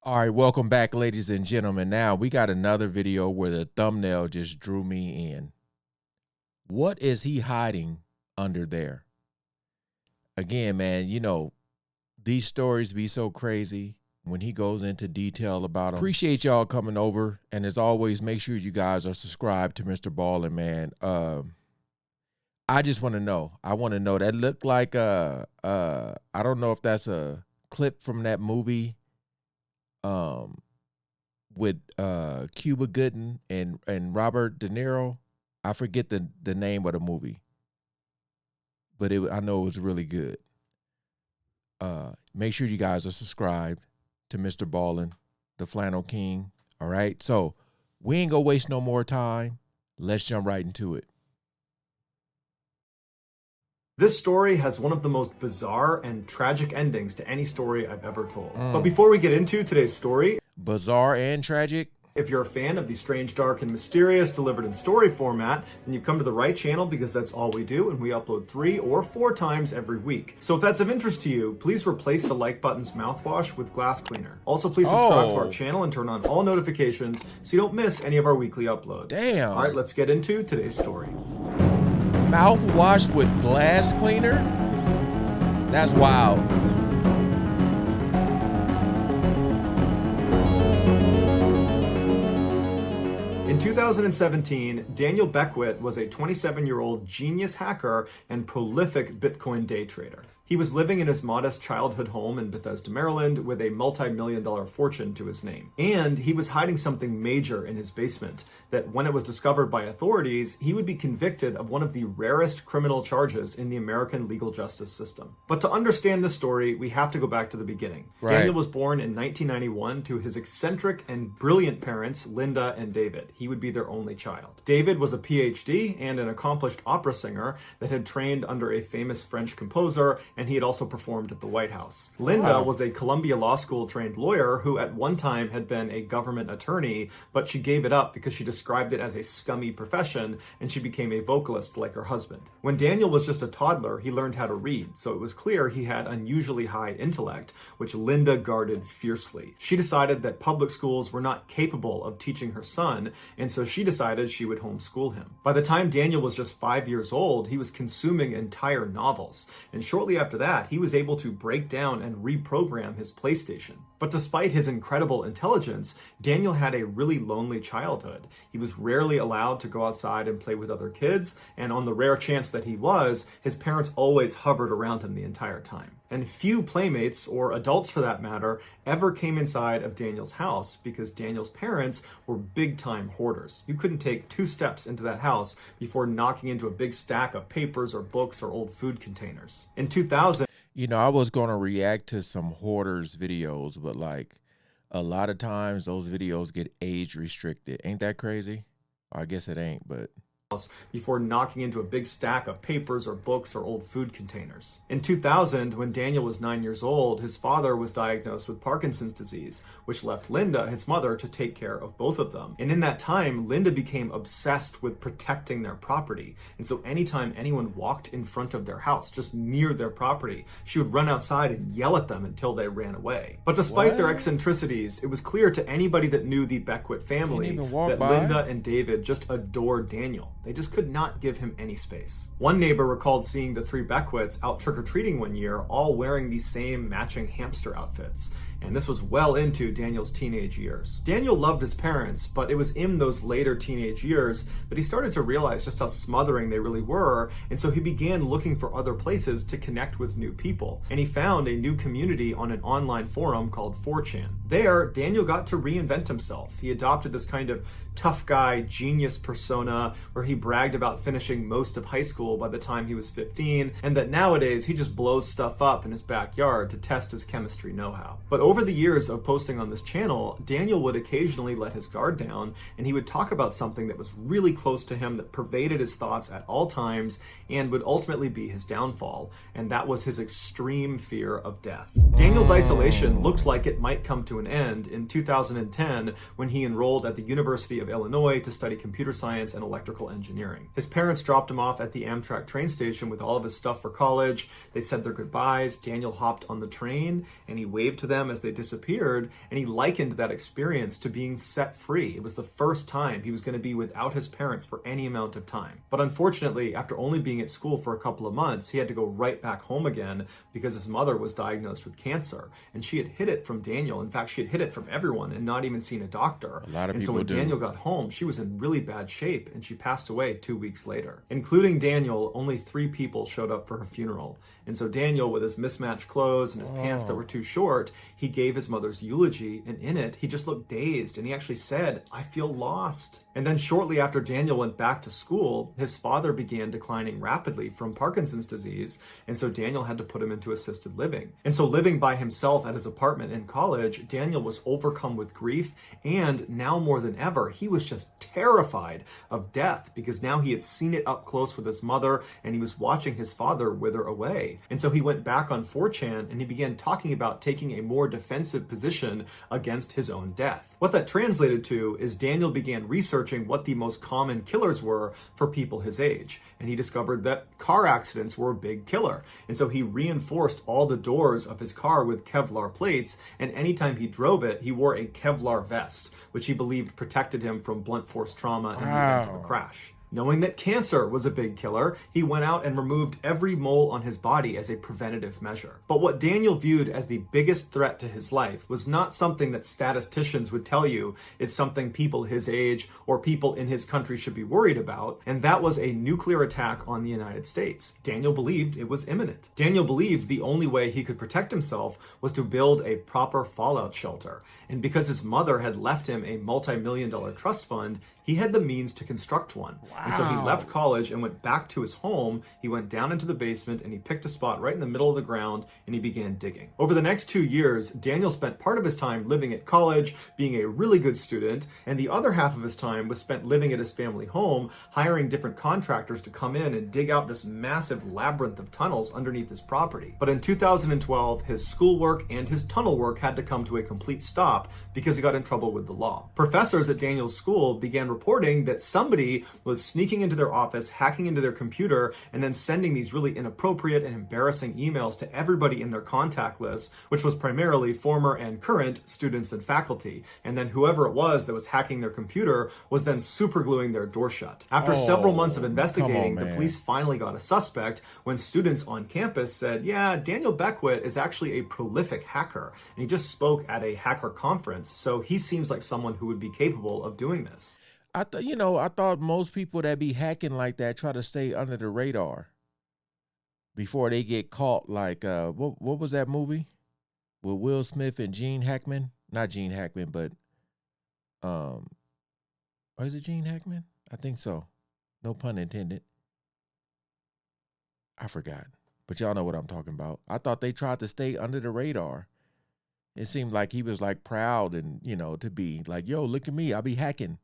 All right, welcome back, ladies and gentlemen. Now we got another video where the thumbnail just drew me in. What is he hiding under there? Again, man, you know, these stories be so crazy when he goes into detail about them. Appreciate y'all coming over. And as always, make sure you guys are subscribed to Mrballen, man. I just want to know. I want to know. That looked like I don't know if that's a clip from that movie with Cuba Gooding and Robert De Niro. I forget the name of the movie, but I know it was really good. Make sure you guys are subscribed to Mrballen, the Flannel King. All right, so we ain't gonna waste no more time. Let's jump right into it. This story has one of the most bizarre and tragic endings to any story I've ever told. But before we get into today's story, bizarre and tragic. If you're a fan of the strange, dark, and mysterious delivered in story format, then you've come to the right channel because that's all we do, and we upload 3 or 4 times every week. So if that's of interest to you, please replace the like button's mouthwash with glass cleaner. Also, please subscribe to our channel and turn on all notifications so you don't miss any of our weekly uploads. Damn. All right, let's get into today's story. Mouthwash with glass cleaner? That's wild. In 2017, Daniel Beckwith was a 27-year-old genius hacker and prolific Bitcoin day trader. He was living in his modest childhood home in Bethesda, Maryland, with a multi-million-dollar fortune to his name. And he was hiding something major in his basement that, when it was discovered by authorities, he would be convicted of one of the rarest criminal charges in the American legal justice system. But to understand this story, we have to go back to the beginning. Right. Daniel was born in 1991 to his eccentric and brilliant parents, Linda and David. He would be their only child. David was a PhD and an accomplished opera singer that had trained under a famous French composer, and he had also performed at the White House. Linda was a Columbia Law School trained lawyer who at one time had been a government attorney, but she gave it up because she described it as a scummy profession, and she became a vocalist like her husband. When Daniel was just a toddler, he learned how to read, so it was clear he had unusually high intellect, which Linda guarded fiercely. She decided that public schools were not capable of teaching her son, and so she decided she would homeschool him. By the time Daniel was just 5 years old, he was consuming entire novels, and shortly after that, he was able to break down and reprogram his PlayStation. But despite his incredible intelligence, Daniel had a really lonely childhood. He was rarely allowed to go outside and play with other kids, and on the rare chance that he was, his parents always hovered around him the entire time. And few playmates, or adults for that matter, ever came inside of Daniel's house because Daniel's parents were big-time hoarders. You couldn't take 2 steps into that house before knocking into a big stack of papers or books or old food containers. In 2000, you know, I was going to react to some hoarders videos, but like a lot of times those videos get age restricted. Ain't that crazy? I guess it ain't, but before knocking into a big stack of papers or books or old food containers. In 2000, when Daniel was 9 years old, his father was diagnosed with Parkinson's disease, which left Linda, his mother, to take care of both of them. And in that time, Linda became obsessed with protecting their property. And so anytime anyone walked in front of their house, just near their property, she would run outside and yell at them until they ran away. But despite their eccentricities, it was clear to anybody that knew the Beckwith family that Linda and David just adored Daniel. They just could not give him any space. One neighbor recalled seeing the 3 Beckwiths out trick-or-treating one year, all wearing the same matching hamster outfits. And this was well into Daniel's teenage years. Daniel loved his parents, but it was in those later teenage years that he started to realize just how smothering they really were, and so he began looking for other places to connect with new people. And he found a new community on an online forum called 4chan. There, Daniel got to reinvent himself. He adopted this kind of tough guy, genius persona, where he bragged about finishing most of high school by the time he was 15, and that nowadays he just blows stuff up in his backyard to test his chemistry know-how. But over the years of posting on this channel, Daniel would occasionally let his guard down, and he would talk about something that was really close to him, that pervaded his thoughts at all times, and would ultimately be his downfall, and that was his extreme fear of death. Daniel's isolation looked like it might come to an end in 2010 when he enrolled at the University of Illinois to study computer science and electrical engineering. engineering. His parents dropped him off at the Amtrak train station with all of his stuff for college. They said their goodbyes. Daniel hopped on the train and he waved to them as they disappeared, and he likened that experience to being set free. It was the first time he was going to be without his parents for any amount of time. But unfortunately, after only being at school for a couple of months, he had to go right back home again because his mother was diagnosed with cancer, and she had hid it from Daniel. In fact, she had hid it from everyone and not even seen a doctor. A lot of and so people when do. Daniel got home, she was in really bad shape, and she passed away 2 weeks later. Including Daniel, only 3 people showed up for her funeral. And so Daniel, with his mismatched clothes and his pants that were too short, he gave his mother's eulogy, and in it, he just looked dazed, and he actually said, "I feel lost." And then shortly after Daniel went back to school, his father began declining rapidly from Parkinson's disease, and so Daniel had to put him into assisted living. And so living by himself at his apartment in college, Daniel was overcome with grief, and now more than ever, he was just terrified of death because now he had seen it up close with his mother, and he was watching his father wither away. And so he went back on 4chan and he began talking about taking a more defensive position against his own death. What that translated to is Daniel began researching what the most common killers were for people his age, and he discovered that car accidents were a big killer. And so he reinforced all the doors of his car with Kevlar plates, and anytime he drove it, he wore a Kevlar vest, which he believed protected him from blunt force trauma in the event of a crash. Knowing that cancer was a big killer, he went out and removed every mole on his body as a preventative measure. But what Daniel viewed as the biggest threat to his life was not something that statisticians would tell you is something people his age or people in his country should be worried about, and that was a nuclear attack on the United States. Daniel believed it was imminent. Daniel believed the only way he could protect himself was to build a proper fallout shelter, and because his mother had left him a multi-million-dollar trust fund, he had the means to construct one. And so he left college and went back to his home. He went down into the basement and he picked a spot right in the middle of the ground and he began digging. Over the next 2 years, Daniel spent part of his time living at college, being a really good student, and the other half of his time was spent living at his family home, hiring different contractors to come in and dig out this massive labyrinth of tunnels underneath his property. But in 2012, his schoolwork and his tunnel work had to come to a complete stop because he got in trouble with the law. Professors at Daniel's school began reporting that somebody was sneaking into their office, hacking into their computer, and then sending these really inappropriate and embarrassing emails to everybody in their contact list, which was primarily former and current students and faculty. And then whoever it was that was hacking their computer was then supergluing their door shut. After several months of investigating, the police finally got a suspect when students on campus said, yeah, Daniel Beckwith is actually a prolific hacker, and he just spoke at a hacker conference, so he seems like someone who would be capable of doing this. I thought most people that be hacking like that try to stay under the radar before they get caught. Like, what was that movie with Will Smith and Gene Hackman? Not Gene Hackman, but or is it Gene Hackman? I think so. No pun intended. I forgot, but y'all know what I'm talking about. I thought they tried to stay under the radar. It seemed like he was like proud and, to be like, yo, look at me, I'll be hacking.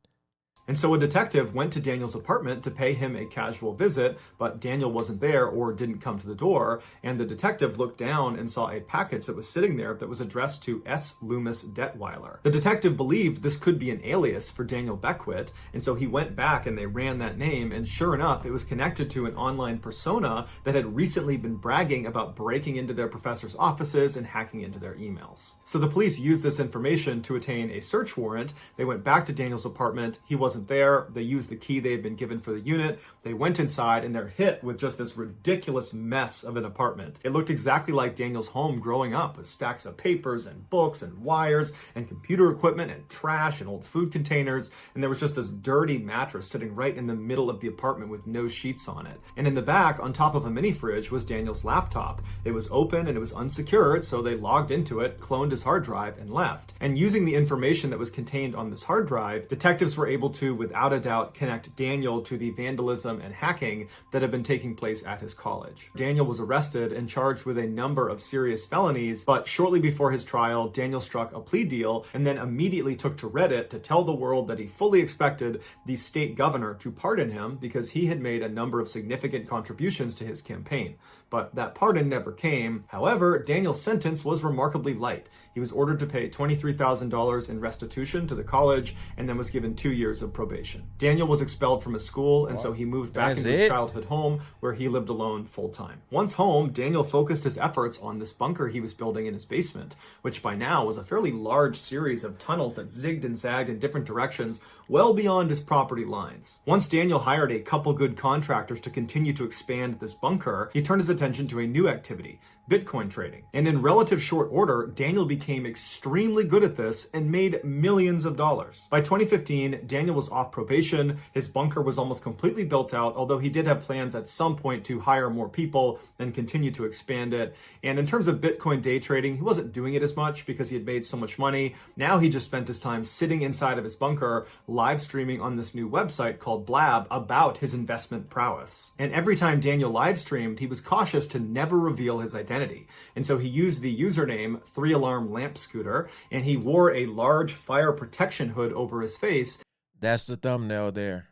And so a detective went to Daniel's apartment to pay him a casual visit, but Daniel wasn't there or didn't come to the door, and the detective looked down and saw a package that was sitting there that was addressed to S. Loomis Detweiler. The detective believed this could be an alias for Daniel Beckwith, and so he went back and they ran that name, and sure enough, it was connected to an online persona that had recently been bragging about breaking into their professors' offices and hacking into their emails. So the police used this information to attain a search warrant. They went back to Daniel's apartment. He wasn't there. They used the key they had been given for the unit. They went inside and they're hit with just this ridiculous mess of an apartment. It looked exactly like Daniel's home growing up, with stacks of papers and books and wires and computer equipment and trash and old food containers. And there was just this dirty mattress sitting right in the middle of the apartment with no sheets on it. And in the back, on top of a mini fridge, was Daniel's laptop. It was open and it was unsecured, so they logged into it, cloned his hard drive, and left. And using the information that was contained on this hard drive, detectives were able to, without a doubt, connect Daniel to the vandalism and hacking that had been taking place at his college. Daniel was arrested and charged with a number of serious felonies, but shortly before his trial, Daniel struck a plea deal and then immediately took to Reddit to tell the world that he fully expected the state governor to pardon him because he had made a number of significant contributions to his campaign. but that pardon never came. However, Daniel's sentence was remarkably light. He was ordered to pay $23,000 in restitution to the college and then was given 2 years of probation. Daniel was expelled from his school, and so he moved back into his childhood home where he lived alone full-time. Once home, Daniel focused his efforts on this bunker he was building in his basement, which by now was a fairly large series of tunnels that zigged and zagged in different directions well beyond his property lines. Once Daniel hired a couple good contractors to continue to expand this bunker, he turned his attention to a new activity, Bitcoin trading. And in relative short order, Daniel became extremely good at this and made millions of dollars. By 2015, Daniel was off probation. His bunker was almost completely built out, although he did have plans at some point to hire more people and continue to expand it. And in terms of Bitcoin day trading, he wasn't doing it as much because he had made so much money. Now he just spent his time sitting inside of his bunker, live streaming on this new website called Blab about his investment prowess. And every time Daniel live streamed, he was cautious to never reveal his identity. And so he used the username 3-Alarm Lamp Scooter, and he wore a large fire protection hood over his face. That's the thumbnail there.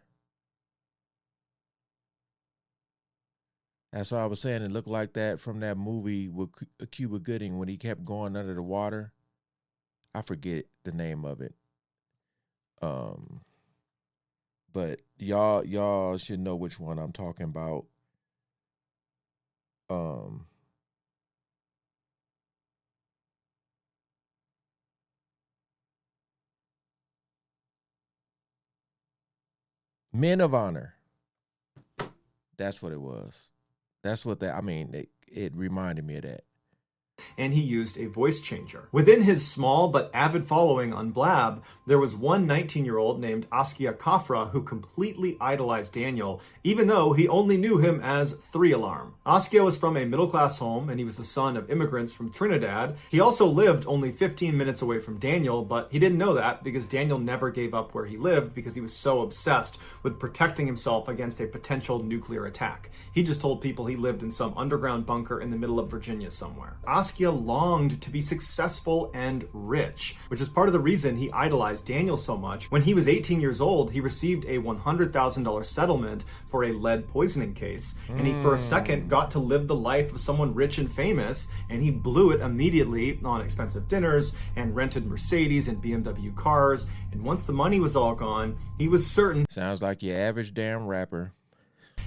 That's what I was saying. It looked like that from that movie with Cuba Gooding when he kept going under the water. I forget the name of it. But y'all should know which one I'm talking about. Men of Honor. That's what it was. That's what that, I mean, it reminded me of that. And he used a voice changer. Within his small but avid following on Blab, there was one 19-year-old named Askia Kafra who completely idolized Daniel, even though he only knew him as 3-Alarm. Askia was from a middle-class home, and he was the son of immigrants from Trinidad. He also lived only 15 minutes away from Daniel, but he didn't know that because Daniel never gave up where he lived because he was so obsessed with protecting himself against a potential nuclear attack. He just told people he lived in some underground bunker in the middle of Virginia somewhere. Askia longed to be successful and rich, which is part of the reason he idolized Daniel so much. When he was 18 years old, he received a $100,000 settlement for a lead poisoning case, and he for a second got to live the life of someone rich and famous, and he blew it immediately on expensive dinners and rented Mercedes and BMW cars, and once the money was all gone, he was certain— Sounds like your average damn rapper.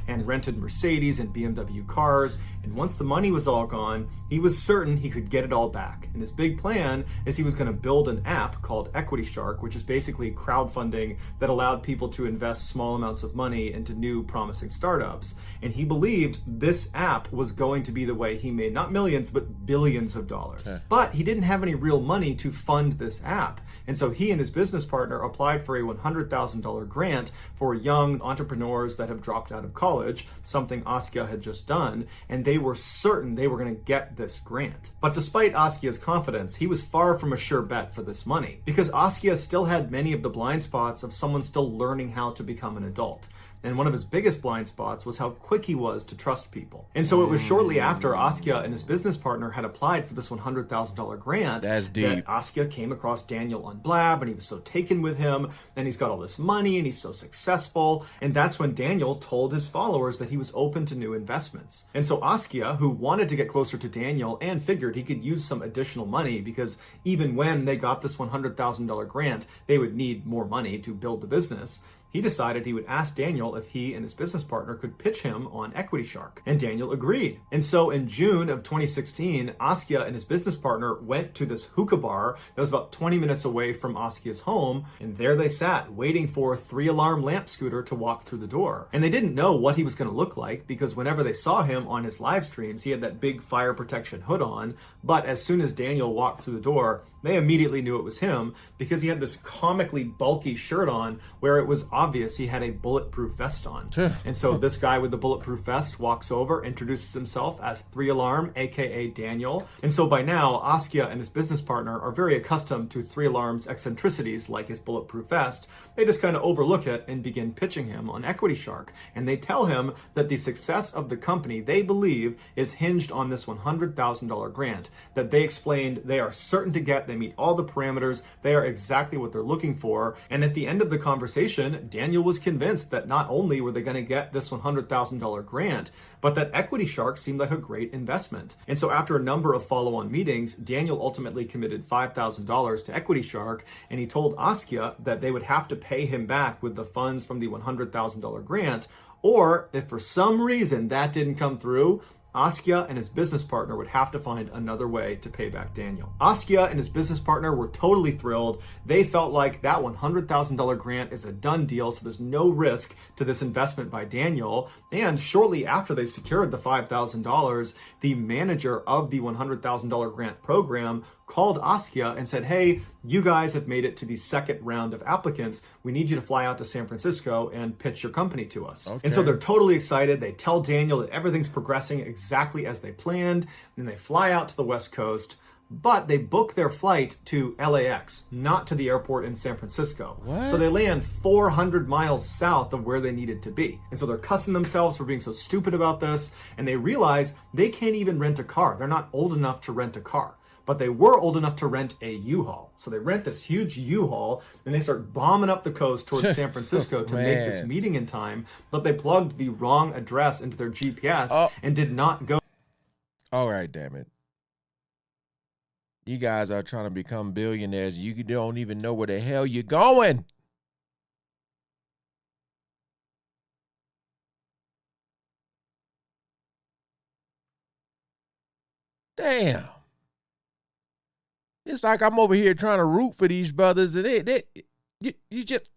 And rented Mercedes and BMW cars, and once the money was all gone, he was certain he could get it all back. And his big plan is he was going to build an app called Equity Shark, which is basically crowdfunding that allowed people to invest small amounts of money into new promising startups. And he believed this app was going to be the way he made not millions, but billions of dollars. But he didn't have any real money to fund this app. And so he and his business partner applied for a $100,000 grant for young entrepreneurs that have dropped out of college, something Askia had just done, and they were certain they were going to get this grant. But despite Askia's confidence, he was far from a sure bet for this money, because Askia still had many of the blind spots of someone still learning how to become an adult. And one of his biggest blind spots was how quick he was to trust people. And so it was shortly after Askia and his business partner had applied for this $100,000 grant that Askia came across Daniel on Blab, and he was so taken with him, and he's got all this money, and he's so successful. And that's when Daniel told his followers that he was open to new investments. And so Askia, who wanted to get closer to Daniel and figured he could use some additional money because even when they got this $100,000 grant, they would need more money to build the business, he decided he would ask Daniel if he and his business partner could pitch him on Equity Shark. And Daniel agreed. And so in June of 2016, Askia and his business partner went to this hookah bar that was about 20 minutes away from Askia's home. And there they sat, waiting for 3-Alarm Lamp Scooter to walk through the door. And they didn't know what he was going to look like, because whenever they saw him on his live streams, he had that big fire protection hood on. But as soon as Daniel walked through the door, they immediately knew it was him, because he had this comically bulky shirt on where it was obvious he had a bulletproof vest on. And so this guy with the bulletproof vest walks over, introduces himself as 3-Alarm, aka Daniel. And so by now, Askia and his business partner are very accustomed to 3-Alarm's eccentricities, like his bulletproof vest. They just kind of overlook it and begin pitching him on Equity Shark. And they tell him that the success of the company, they believe, is hinged on this $100,000 grant that they explained they are certain to get. They meet all the parameters. They are exactly what they're looking for. And at the end of the conversation, Daniel was convinced that not only were they going to get this $100,000 grant, but that Equity Shark seemed like a great investment. And so after a number of follow-on meetings, Daniel ultimately committed $5,000 to Equity Shark, and he told Askia that they would have to pay him back with the funds from the $100,000 grant, or if for some reason that didn't come through, Askia and his business partner would have to find another way to pay back Daniel. Askia and his business partner were totally thrilled. They felt like that $100,000 grant is a done deal, so there's no risk to this investment by Daniel. And shortly after they secured the $5,000, the manager of the $100,000 grant program called Askia and said, hey, you guys have made it to the second round of applicants. We need you to fly out to San Francisco and pitch your company to us. Okay. And so they're totally excited. They tell Daniel that everything's progressing exactly as they planned. And they fly out to the West Coast, but they book their flight to LAX, not to the airport in San Francisco. What? So they land 400 miles south of where they needed to be. And so they're cussing themselves for being so stupid about this. And they realize they can't even rent a car. They're not old enough to rent a car. But they were old enough to rent a U-Haul. So they rent this huge U-Haul, and they start bombing up the coast towards San Francisco to make this meeting in time. But they plugged the wrong address into their GPS and did not go. All right, damn it. You guys are trying to become billionaires. You don't even know where the hell you're going. Damn. It's like I'm over here trying to root for these brothers, and you just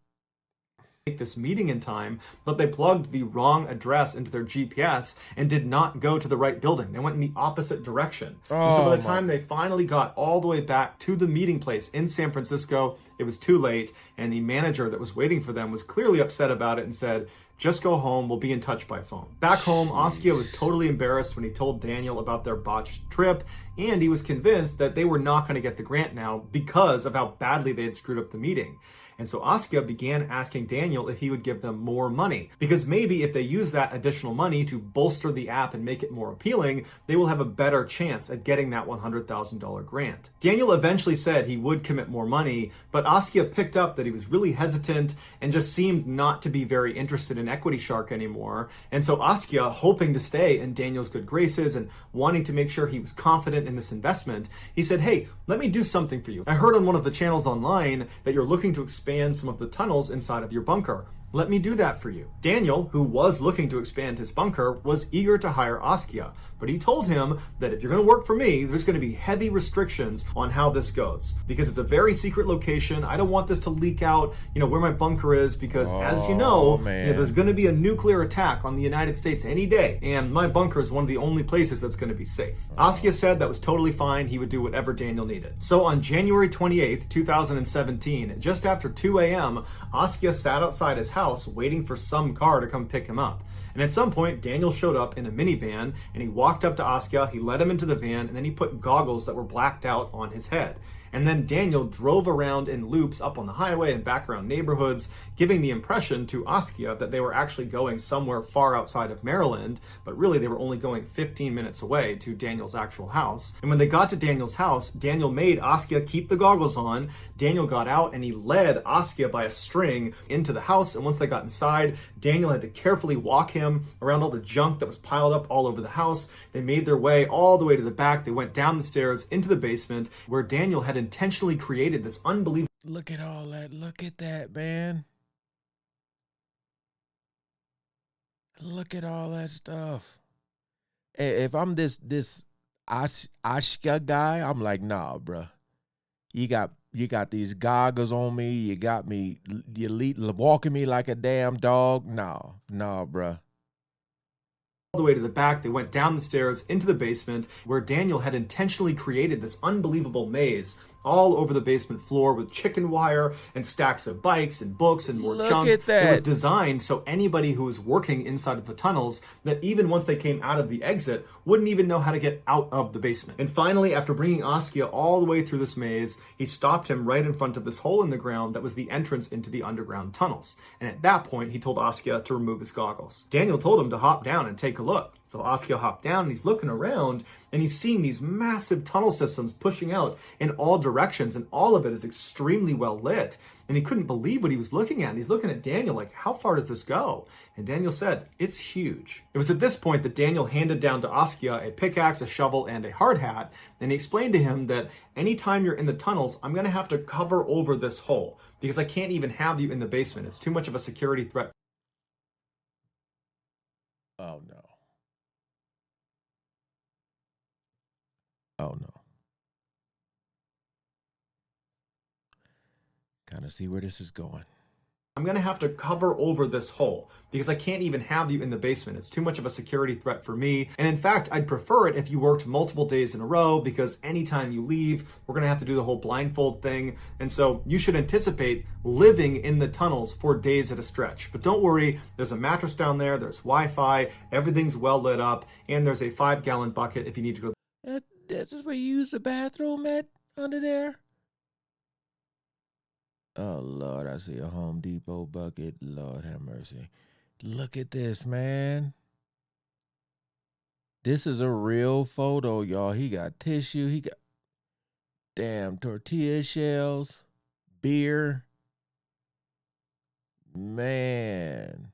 make this meeting in time, but they plugged the wrong address into their GPS and did not go to the right building. They went in the opposite direction. And so by the time they finally got all the way back to the meeting place in San Francisco, it was too late, and the manager that was waiting for them was clearly upset about it and said, just go home, we'll be in touch by phone. Back home, Askia was totally embarrassed when he told Daniel about their botched trip, and he was convinced that they were not going to get the grant now because of how badly they had screwed up the meeting. And so Askia began asking Daniel if he would give them more money, because maybe if they use that additional money to bolster the app and make it more appealing, they will have a better chance at getting that $100,000 grant. Daniel eventually said he would commit more money, but Askia picked up that he was really hesitant and just seemed not to be very interested in Equity Shark anymore. And so Askia, hoping to stay in Daniel's good graces and wanting to make sure he was confident in this investment, he said, hey, let me do something for you. I heard on one of the channels online that you're looking to expand some of the tunnels inside of your bunker. Let me do that for you. Daniel, who was looking to expand his bunker, was eager to hire Askia, but he told him that if you're going to work for me, there's going to be heavy restrictions on how this goes, because it's a very secret location. I don't want this to leak out, where my bunker is, because as you know, there's going to be a nuclear attack on the United States any day, and my bunker is one of the only places that's going to be safe. Askia said that was totally fine. He would do whatever Daniel needed. So on January 28th, 2017, just after 2 a.m., Askia sat outside his house waiting for some car to come pick him up. And at some point, Daniel showed up in a minivan, and he walked up to Askia, he led him into the van, and then he put goggles that were blacked out on his head. And then Daniel drove around in loops up on the highway and back around neighborhoods, giving the impression to Askia that they were actually going somewhere far outside of Maryland, but really they were only going 15 minutes away to Daniel's actual house. And when they got to Daniel's house, Daniel made Askia keep the goggles on. Daniel got out and he led Askia by a string into the house. And once they got inside, Daniel had to carefully walk him around all the junk that was piled up all over the house. They made their way all the way to the back. They went down the stairs into the basement where Daniel had intentionally created this unbelievable. Look at all that. Look at that, man. Look at all that stuff. If I'm this Ashka guy, I'm like, nah, bruh. You got these goggles on me. You got me, you walking me like a damn dog. No, bruh. All the way to the back, they went down the stairs into the basement where Daniel had intentionally created this unbelievable maze all over the basement floor with chicken wire and stacks of bikes and books and more junk. Look at that. It was designed so anybody who was working inside of the tunnels, that even once they came out of the exit, wouldn't even know how to get out of the basement. And finally, after bringing Askia all the way through this maze, he stopped him right in front of this hole in the ground that was the entrance into the underground tunnels. And at that point, he told Askia to remove his goggles. Daniel told him to hop down and take a look. So Askia hopped down and he's looking around and he's seeing these massive tunnel systems pushing out in all directions, and all of it is extremely well lit. And he couldn't believe what he was looking at. And he's looking at Daniel like, how far does this go? And Daniel said, it's huge. It was at this point that Daniel handed down to Askia a pickaxe, a shovel, and a hard hat. And he explained to him that anytime you're in the tunnels, I'm going to have to cover over this hole because I can't even have you in the basement. It's too much of a security threat. Oh, no. Oh, no. Kind of see where this is going. I'm going to have to cover over this hole because I can't even have you in the basement. It's too much of a security threat for me. And in fact, I'd prefer it if you worked multiple days in a row because anytime you leave, we're going to have to do the whole blindfold thing. And so you should anticipate living in the tunnels for days at a stretch. But don't worry, there's a mattress down there, there's Wi-Fi, everything's well lit up, and there's a 5-gallon bucket if you need to go. That's where you use the bathroom at under there? Oh, Lord, I see a Home Depot bucket. Lord have mercy. Look at this, man. This is a real photo, y'all. He got tissue. He got damn tortilla shells, beer. Man.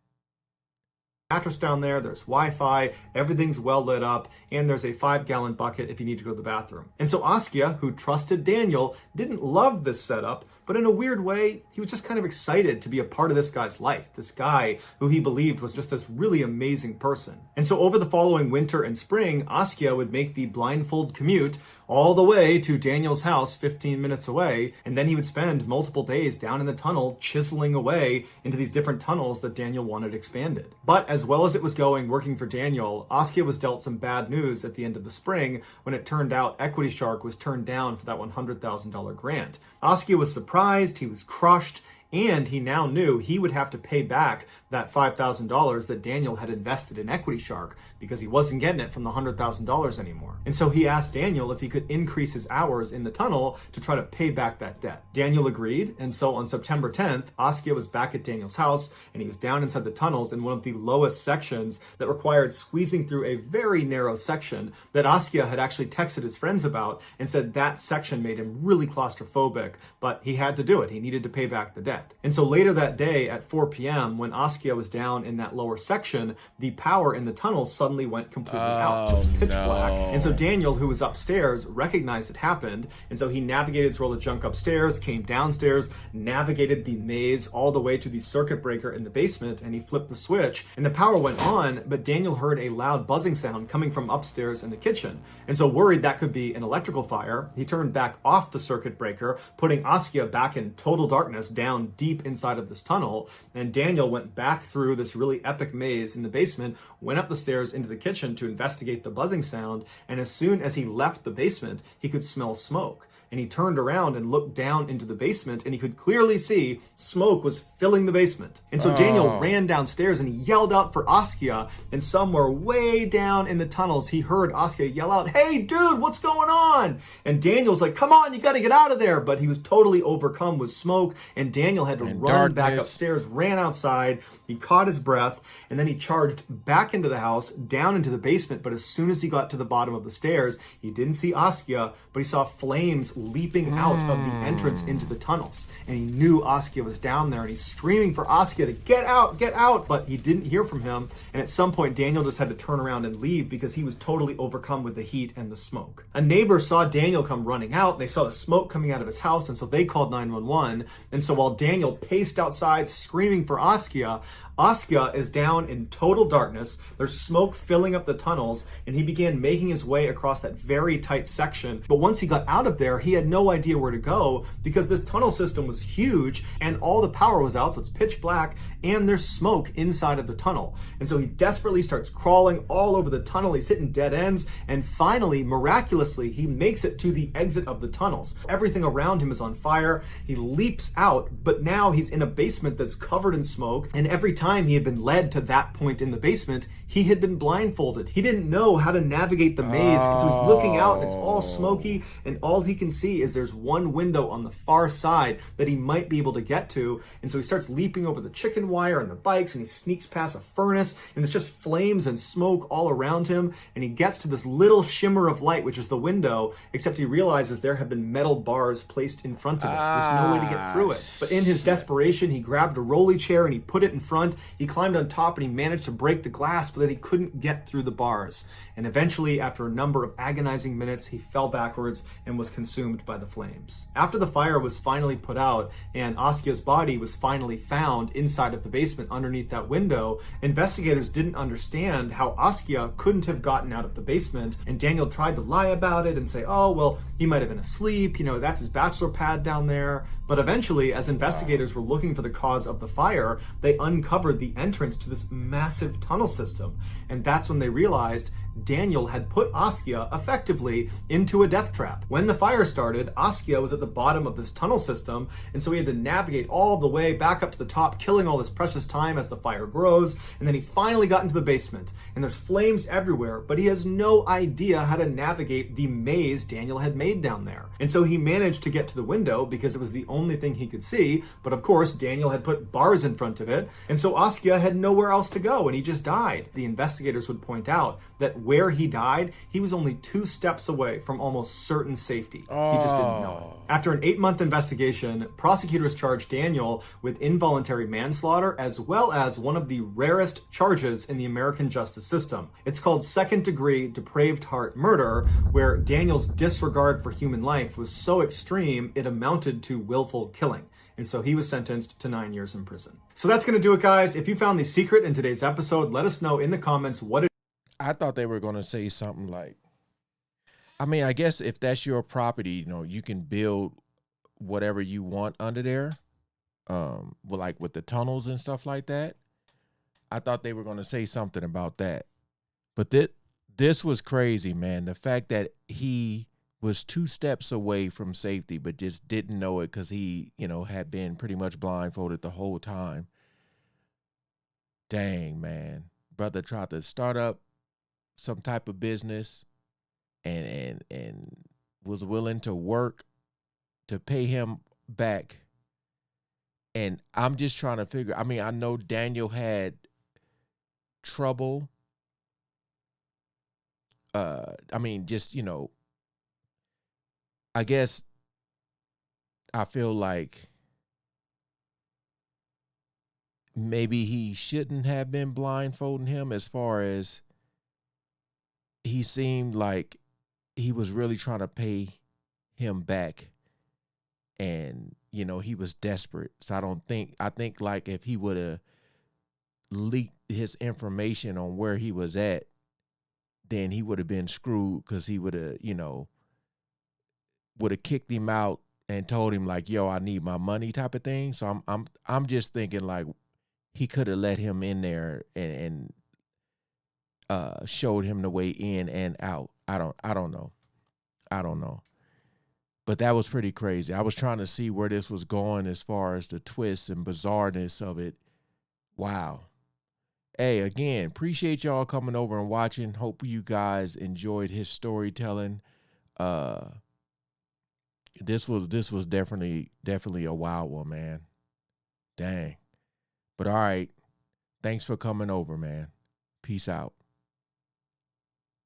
Mattress down there, there's Wi-Fi, everything's well lit up, and there's a 5-gallon bucket if you need to go to the bathroom. And so Askia, who trusted Daniel, didn't love this setup, but in a weird way, he was just kind of excited to be a part of this guy's life, this guy who he believed was just this really amazing person. And so over the following winter and spring, Askia would make the blindfold commute all the way to Daniel's house 15 minutes away, and then he would spend multiple days down in the tunnel chiseling away into these different tunnels that Daniel wanted expanded. But as well as it was going working for Daniel, Askia was dealt some bad news at the end of the spring when it turned out Equity Shark was turned down for that $100,000 grant. Askia was surprised, he was crushed, and he now knew he would have to pay back that $5,000 that Daniel had invested in Equity Shark because he wasn't getting it from the $100,000 anymore. And so he asked Daniel if he could increase his hours in the tunnel to try to pay back that debt. Daniel agreed, and so on September 10th, Askia was back at Daniel's house, and he was down inside the tunnels in one of the lowest sections that required squeezing through a very narrow section that Askia had actually texted his friends about and said that section made him really claustrophobic, but he had to do it. He needed to pay back the debt. And so later that day at 4 p.m., when Askia was down in that lower section, the power in the tunnel suddenly went completely out. So it was pitch black. And so Daniel, who was upstairs, recognized it happened. And so he navigated through all the junk upstairs, came downstairs, navigated the maze all the way to the circuit breaker in the basement, and he flipped the switch. And the power went on, but Daniel heard a loud buzzing sound coming from upstairs in the kitchen. And so worried that could be an electrical fire, he turned back off the circuit breaker, putting Askia back in total darkness down deep inside of this tunnel. And Daniel went back through this really epic maze in the basement, went up the stairs into the kitchen to investigate the buzzing sound, and as soon as he left the basement, he could smell smoke. And he turned around and looked down into the basement, and he could clearly see smoke was filling the basement. And so Daniel ran downstairs and he yelled out for Askia, and somewhere way down in the tunnels, he heard Askia yell out, "Hey dude, what's going on?" And Daniel's like, "Come on, you gotta get out of there." But he was totally overcome with smoke, and Daniel had to run back upstairs, ran outside, he caught his breath, and then he charged back into the house, down into the basement. But as soon as he got to the bottom of the stairs, he didn't see Askia, but he saw flames leaping out of the entrance into the tunnels. And he knew Askia was down there, and he's screaming for Askia to get out, but he didn't hear from him. And at some point, Daniel just had to turn around and leave because he was totally overcome with the heat and the smoke. A neighbor saw Daniel come running out. They saw the smoke coming out of his house, and so they called 911. And so while Daniel paced outside screaming for Askia, Askia is down in total darkness. There's smoke filling up the tunnels, and he began making his way across that very tight section. But once he got out of there, he had no idea where to go because this tunnel system was huge and all the power was out, so it's pitch black, and there's smoke inside of the tunnel. And so he desperately starts crawling all over the tunnel. He's hitting dead ends, and finally, miraculously, he makes it to the exit of the tunnels. Everything around him is on fire. He leaps out, but now he's in a basement that's covered in smoke, and every time he had been led to that point in the basement, he had been blindfolded. He didn't know how to navigate the maze, and so he's looking out, and it's all smoky, and all he can see is there's one window on the far side that he might be able to get to. And so he starts leaping over the chicken wire and the bikes, and he sneaks past a furnace, and it's just flames and smoke all around him. And he gets to this little shimmer of light, which is the window, except he realizes there have been metal bars placed in front of it. There's no way to get through it. But in his desperation, he grabbed a rolly chair and he put it in front. He climbed on top and he managed to break the glass, but then he couldn't get through the bars. And eventually, after a number of agonizing minutes, he fell backwards and was consumed by the flames. After the fire was finally put out and Askia's body was finally found inside of the basement underneath that window, investigators didn't understand how Askia couldn't have gotten out of the basement, and Daniel tried to lie about it and say, oh, well, he might have been asleep, that's his bachelor pad down there. But eventually, as investigators were looking for the cause of the fire, they uncovered the entrance to this massive tunnel system. And that's when they realized Daniel had put Askia effectively into a death trap. When the fire started, Askia was at the bottom of this tunnel system, and so he had to navigate all the way back up to the top, killing all this precious time as the fire grows. And then he finally got into the basement, and there's flames everywhere, but he has no idea how to navigate the maze Daniel had made down there. And so he managed to get to the window because it was the only thing he could see, but of course Daniel had put bars in front of it, and so Askia had nowhere else to go, and he just died. The investigators would point out that where he died, he was only 2 steps away from almost certain safety. He just didn't know it. After an 8-month investigation, prosecutors charged Daniel with involuntary manslaughter, as well as one of the rarest charges in the American justice system. It's called second-degree depraved heart murder, where Daniel's disregard for human life was so extreme it amounted to willful killing. And so he was sentenced to 9 years in prison. So that's going to do it, guys. If you found the secret in today's episode, let us know in the comments what it I thought they were going to say something like, I guess if that's your property, you can build whatever you want under there. Like with the tunnels and stuff like that. I thought they were going to say something about that. But this was crazy, man. The fact that he was 2 steps away from safety, but just didn't know it because he, had been pretty much blindfolded the whole time. Dang, man. Brother tried to start up some type of business and was willing to work to pay him back. And I'm just trying to figure, I know Daniel had trouble. I guess I feel like maybe he shouldn't have been blindfolding him, as far as he seemed like he was really trying to pay him back, and he was desperate. So I think like if he would have leaked his information on where he was at, then he would have been screwed, because he would have kicked him out and told him like, yo, I need my money type of thing. So I'm just thinking like he could have let him in there and showed him the way in and out. I don't know. But that was pretty crazy. I was trying to see where this was going as far as the twists and bizarreness of it. Wow. Hey, again, appreciate y'all coming over and watching. Hope you guys enjoyed his storytelling. This was definitely a wild one, man. Dang. But all right. Thanks for coming over, man. Peace out.